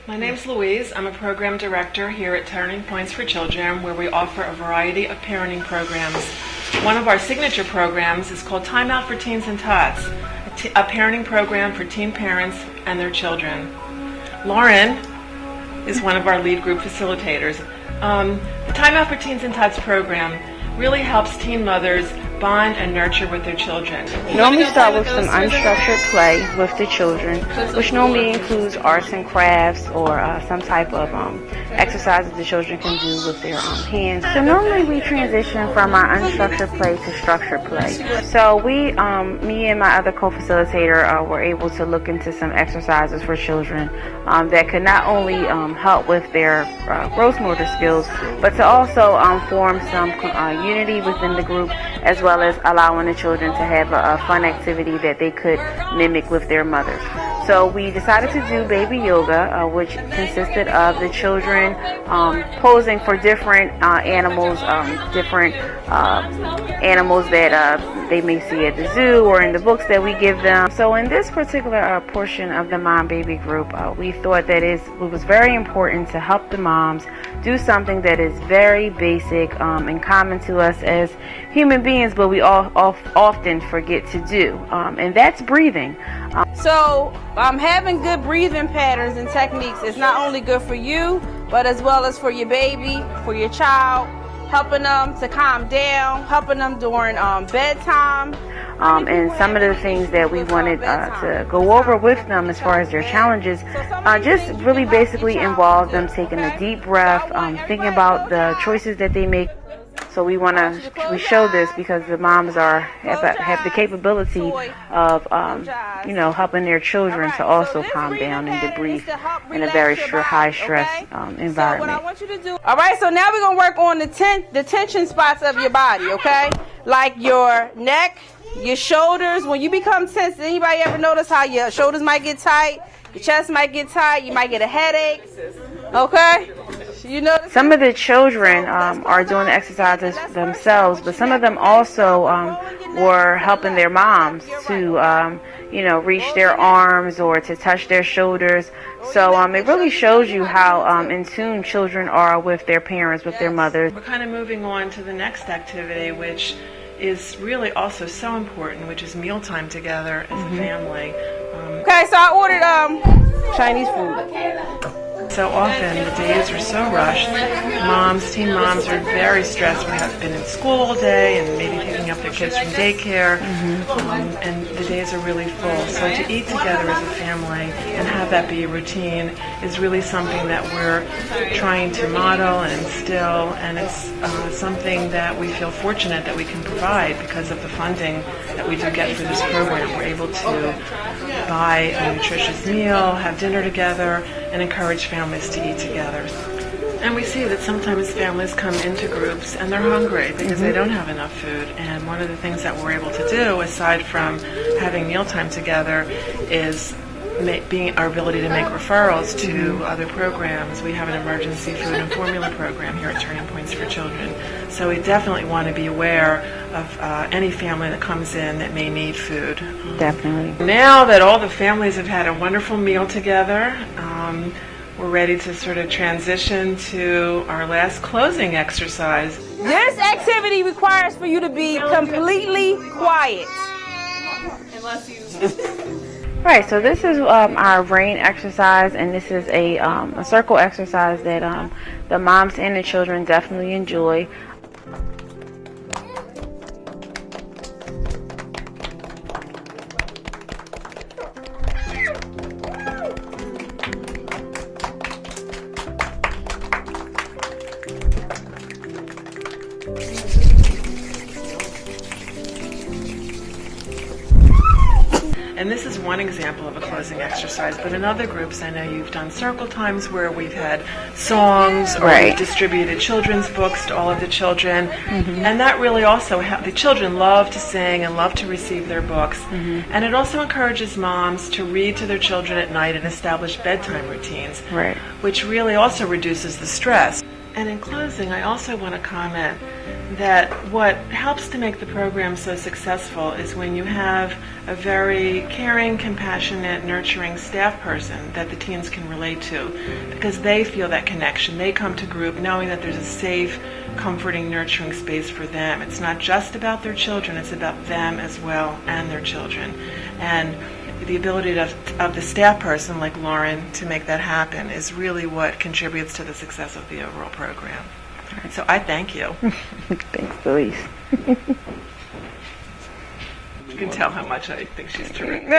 My name's Louise. I'm a program director here at Turning Points for Children, where we offer a variety of parenting programs. One of our signature programs is called Time Out for Teens and Tots, a parenting program for teen parents and their children. Lauren is one of our lead group facilitators. The Time Out for Teens and Tots program really helps teen mothers bond and nurture with their children. Normally start with some unstructured play with the children, which normally includes arts and crafts or some type of exercises the children can do with their hands. So normally we transition from our unstructured play to structured play. So me and my other co-facilitator were able to look into some exercises for children that could not only help with their gross motor skills, but to also form some unity within the group, as well as allowing the children to have a fun activity that they could mimic with their mothers. So we decided to do baby yoga, which consisted of the children posing for different animals that they may see at the zoo or in the books that we give them. So in this particular portion of the mom-baby group, we thought that it was very important to help the moms do something that is very basic and common to us as human beings, but we all often forget to do, and that's breathing. So having good breathing patterns and techniques is not only good for you, but as well as for your baby, for your child, helping them to calm down, helping them during bedtime. And some of the things that we wanted to go over with them as far as their challenges just really basically involve them taking a deep breath, thinking about the choices that they make. So we show this because the moms have the capability of helping their children to also calm down and to breathe in a very high stress environment. All right, so now we're gonna work on the tension spots of your body, okay? Like your neck, your shoulders. When you become tense, anybody ever notice how your shoulders might get tight, your chest might get tight, you might get a headache, okay? Some of the children are doing the exercises themselves, but some of them also were helping their moms to, reach their arms or to touch their shoulders. So it really shows you how in tune children are with their parents, with their mothers. We're kind of moving on to the next activity, which is really also so important, which is mealtime together as a family. Okay, so I ordered Chinese food. So often the days are so rushed. Teen moms are very stressed. We have been in school all day and maybe picking up their kids from daycare, and the days are really full. So to eat together as a family and have that be a routine is really something that we're trying to model and instill, and it's something that we feel fortunate that we can provide because of the funding that we do get for this program. We're able to buy a nutritious meal, have dinner together, and encourage families to eat together. And we see that sometimes families come into groups and they're hungry because they don't have enough food. And one of the things that we're able to do, aside from having mealtime together, is being our ability to make referrals to other programs. We have an emergency food and formula program here at Turning Points for Children. So we definitely want to be aware of any family that comes in that may need food. Definitely. Now that all the families have had a wonderful meal together, we're ready to sort of transition to our last closing exercise. This activity requires for you to be completely quiet. Unless you... Right, so this is our brain exercise, and this is a circle exercise that the moms and the children definitely enjoy. And this is one example of a closing exercise, but in other groups I know you've done circle times where we've had songs or we've distributed children's books to all of the children, and that really also the children love to sing and love to receive their books, and it also encourages moms to read to their children at night and establish bedtime routines, which really also reduces the stress. And in closing, I also want to comment that what helps to make the program so successful is when you have a very caring, compassionate, nurturing staff person that the teens can relate to, because they feel that connection. They come to group knowing that there's a safe, comforting, nurturing space for them. It's not just about their children, it's about them as well and their children. And the ability of the staff person like Lauren to make that happen is really what contributes to the success of the overall program. So I thank you. Thanks, Louise. You can tell how much I think she's terrific.